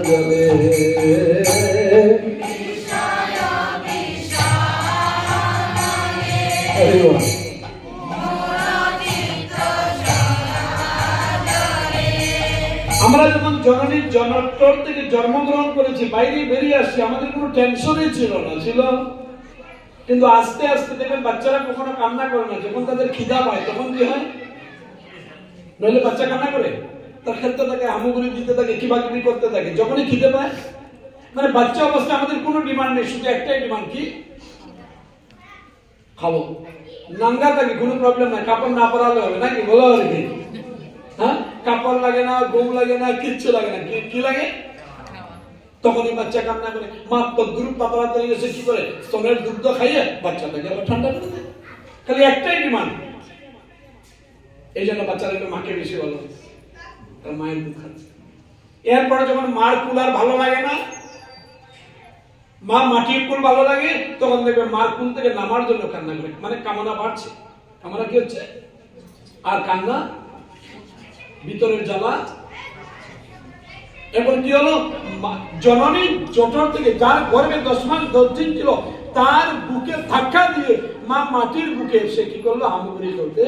জলে আমরা যখন জননীর জনত্বর থেকে জন্মগ্রহণ করেছি, বাইরে বেরিয়ে আসছি, আমাদের কোনো টেনশনই ছিল না, ছিল। কিন্তু আস্তে আস্তে দেখবেন বাচ্চারা কখনো কান্না করে না, যখন তাদের খিদা পায় তখন কি হয়? নইলে বাচ্চা কান্না করে, তার খেলতে থাকে, হামুগুড়ি দিতে থাকে, কিবাকিবি করতে থাকে যখনই খিদে পায়। মানে বাচ্চা অবস্থায় আমাদের কোনো ডিমান্ড নেই, শুধু একটাই ডিমান্ড, কি? খাবো। নাঙ্গা থাকে, কোনো প্রবলেম নাই, কাপড় না পরালে হবে নাকি, বলো আর কি? হ্যাঁ, কাপড় লাগে না, ঘুম লাগে না, কিচ্ছু লাগে না, কি লাগে? তখনই বাচ্চা কান্না করে। মা তদ্রুপ পাতলা তৈরি এসে কি করে? স্তনের দুগ্ধ খাইয়ে বাচ্চাটাকে আবার ঠান্ডা করে দেয়। খালি একটাই ডিমান্ড। এই জন্য বাচ্চারা একটু মাকে বেশি ভালো, তার মায়ের দুধ খাচ্ছে। এরপরে যখন মার কুল আর ভালো লাগে না, মা মাটির কুল ভালো লাগে, তখন দেখবে মার কুল থেকে নামার জন্য কান্না করে। মানে কামনা বাড়ছে, কামনা কি হচ্ছে? আর কান্না ভিতরের জ্বালা। এখন কি হলো? জননী জঠর থেকে, যার গর্ভে 10 মাস 10 দিন ছিল, তার বুকে ধাক্কা দিয়ে মা মাটির বুকে এসে কি করলো? হামুগুড়ি করতে।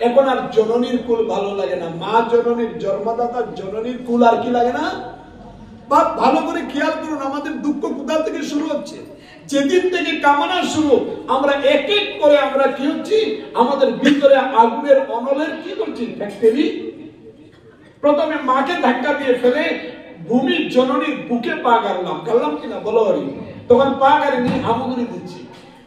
এখন আর জননীর কুল ভালো লাগে না, মা জননীর, জন্মদাতা জননীর কুল আর কি লাগে না। বাপ ভালো করে খেয়াল করুন, আমাদের দুঃখ কোথা থেকে শুরু হচ্ছে? যেদিন থেকে কামনা শুরু, আমরা এক এক করে আমরা কি হচ্ছি? আমাদের ভিতরে আগুনের অনলের কি করছি? ফ্যাক্টরি। প্রথমে মাকে ধাক্কা দিয়ে ফেলে ভূমির জননীর বুকে পা গাড়লাম কিনা, বলো হরি? তখন পা গাড়ি নিয়ে হামুগুড়ি দিচ্ছি।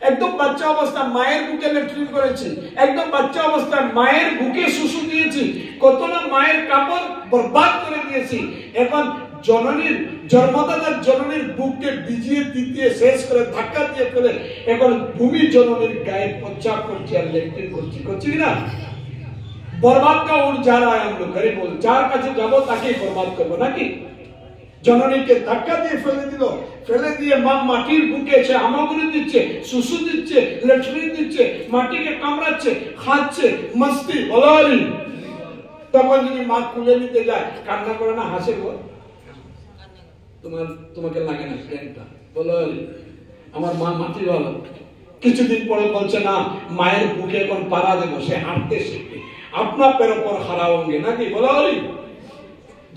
একদম বাচ্চা অবস্থায় মায়ের বুকে ল্যাট্রিন করেছি, একদম বাচ্চা অবস্থায় মায়ের বুকে শুশু দিয়েছি, কত না মায়ের কাপড় বরবাদ করে দিয়েছি। এখন জননীর, জন্মদাতার জননীর বুককে ভিজিয়ে দিতে শেষ করে ধাক্কা দিয়ে ফেলে এখন ভূমি জননীর গায়ে প্রচার করছি আর ল্যাট্রিন করছি কিনা? বরবাদ কা উড় যা রা হ্যায়, আমরা ঘরে বল, যার কাছে যাবো তাকেই বরবাদ করবো নাকি? জননীকে ধাক্কা দিয়ে ফেলে দিল, ফেলে দিয়ে মা মাটির বুকে এসে হামাগুড়ি দিচ্ছে, শুশু দিচ্ছে, ল্যাট্রিন দিচ্ছে, মাটিকে কামড়াচ্ছে, খাচ্ছে, মস্তি, বলো হরি? তখন যদি মা কুলে নিতে যায়, কান্না করে না, হাসে গো? তোমাকে লাগে না জ্ঞানটা, বলো হরি? আমার মা মাটি ভালো। কিছুদিন পরে বলছে না, মায়ের বুকে এখন পাড়া দেবো, সে হাঁটতে শিখবে, আপনা পের ওপর খাড়া হোঙ্গে নাকি, বলো হরি?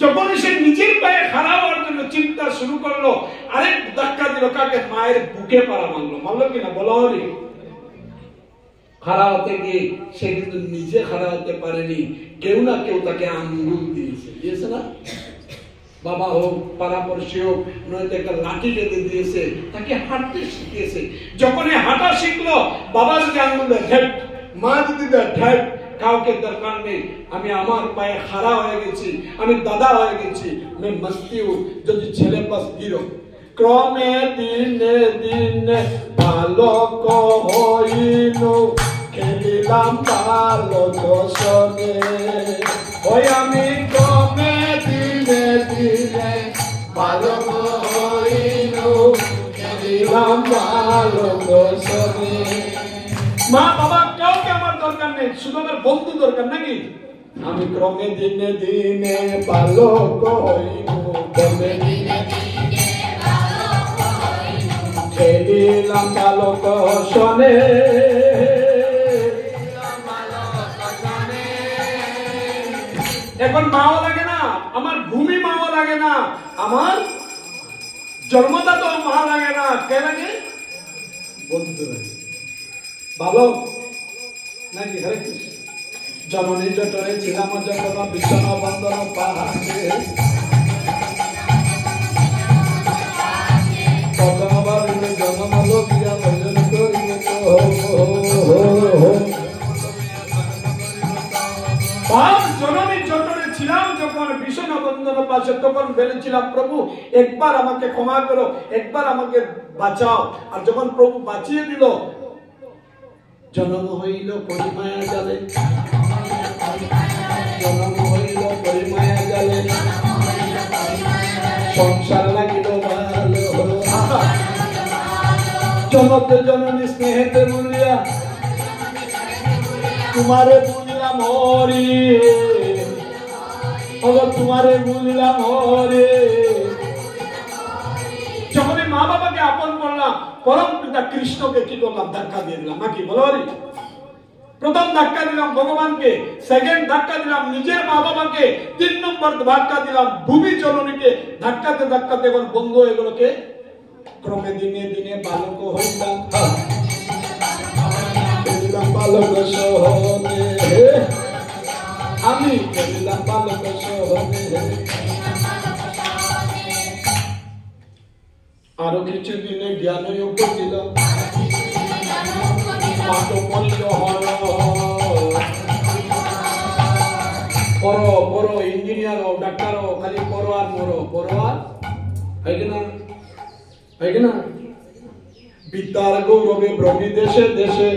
যখন সে নিজের পায়ে খাড়া হওয়ার জন্য চিন্তা শুরু করলো, আরেক ধাক্কা দিল, কাকে? মায়ের বুকে পাড়া মারলো কিনা, বলো হরি? খাড়া হতে গিয়ে সে কিন্তু নিজে খাড়া হতে পারেনি, কেউ না কেউ তাকে আঙ্গুল দিয়েছে না? বাবা হোক, পাড়াপড়শি হোক, নয়তো একটা লাঠি বেঁধে দিয়েছে, তাকে হাঁটতে শিখিয়েছে। যখন হাঁটা শিখলো, বাবা যদি আঙ্গুল দেয় ঢেট, মা যদি দেয় ঢেট, কাউকে দরকার নেই, আমি আমার পায়ে খাড়া হয়ে গেছি, আমি দাদা হয়ে গেছি, আমি মস্তি যদি ছেলে পাস গিরো। ক্রমে দিনে দিনে বালক হইল, খেলিলাম বালক সঙ্গে, ওই আমি ক্রমে দিনে দিনে বালক হইল, খেলিলাম বালক সঙ্গে। মা বাবা কাউকে আমার দরকার নেই, শুধু আমার বন্ধু দরকার নাকি? আমি ক্রমে দিনে দিনে বালক হইব, ক্রমে দিনে দিনে বালক হইব, খেলিলাম বালক সনে। এখন মাও লাগে না, আমার ভূমি মাও লাগে না, আমার জন্মদাতা মা লাগে না, কে লাগে? বন্ধু লাগে, বালক নাকি? হরে কৃষ্ণ। জননী জঠরে ছিলাম যখন বিষণ বন্ধন পাহাড়ে, প্রথম ভাবিলে জন্ম লোকিয়া ভজন করিবে জননী জঠরে ছিলাম যখন বিষণ বন্ধন পাশে, তখন বলেছিলাম প্রভু একবার আমাকে ক্ষমা করো, একবার আমাকে বাঁচাও। আর যখন প্রভু বাঁচিয়ে দিল, জনম হইল পরিমায়া জালে, জনম হইল পরিমায়া জালে, সংসার লাগিল ভালো, জনতে জননী স্নেহেতে বলিয়া, তোমারে বলিলাম হরি, অগো তোমারে বুঝলাম হরে। যখন মা বাবাকে আপন করলাম, পরম পিতা কৃষ্ণকে কি করলাম? ধাক্কা দিয়ে দিলাম, নাকি বলো? প্রথম ধাক্কা দিলাম ভগবানকে, সেকেন্ড ধাক্কা দিলাম নিজের মা বাবাকে, 3 নম্বর ধাক্কা দিলাম ভূমি জননীকে। ধাক্কাতে ধাক্কাতে এখন বন্ধ হয়ে গেল কে? ক্রমে দিনে দিনে বালক হইলাম, বালক সহনে আমি বলিলাম বালক সহনে। আরো কিছু দিনে জ্ঞান যোগ দিল, মাতো পরিল হল। পড়ো পড়ো, ইঞ্জিনিয়ার হও, ডাক্তার হও, খালি পড়ো আর মরো, পড়ো আর হয় না? বিদ্যার গৌরবে ভ্রমি দেশে দেশে।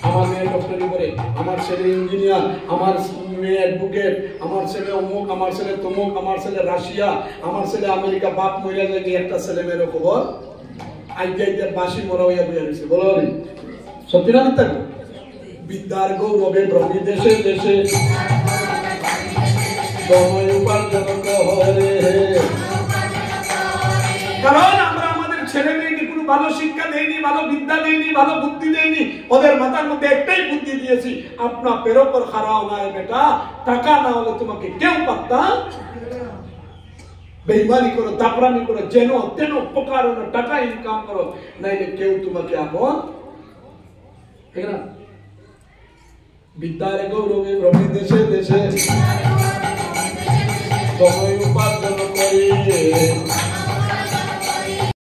আমার মেয়ে ডক্টরি করে, আমার ছেলে ইঞ্জিনিয়ার, আমার মেয়ে অ্যাডভোকেট, আমার ছেলে অমুক, আমার ছেলে তমুক, আমার ছেলে রাশিয়া, আমার ছেলে আমেরিকা। বাপ মহিলা যায় একটা ছেলে মেয়ের খবর আইতে বাসি মরা হইয়া বইয়া রয়েছে, বলো সত্যি না মিথ্যা? বিদ্যার গৌরবে ভ্রমি দেশে দেশে, উপার্জন করে। কারণ আমরা আমাদের ছেলে মেয়েকে কোনো ভালো শিক্ষা দেইনি, ভালো বিদ্যা দেইনি, ভালো বুদ্ধি দেইনি। ওদের মাথার মধ্যে একটাই বুদ্ধি দিয়েছি, আপনা পেরো পর খারাও না বেটা, টাকা না হলে তোমাকে কেউ পাত্তা। বেইমানি করো, দাপরানি করো, যেন তেন প্রকার টাকা ইনকাম করো, নাইলে কেউ তোমাকে আপন, ঠিক না? বিদ্যার গৌরবে ভ্রমি দেশে দেশে, উপার্জন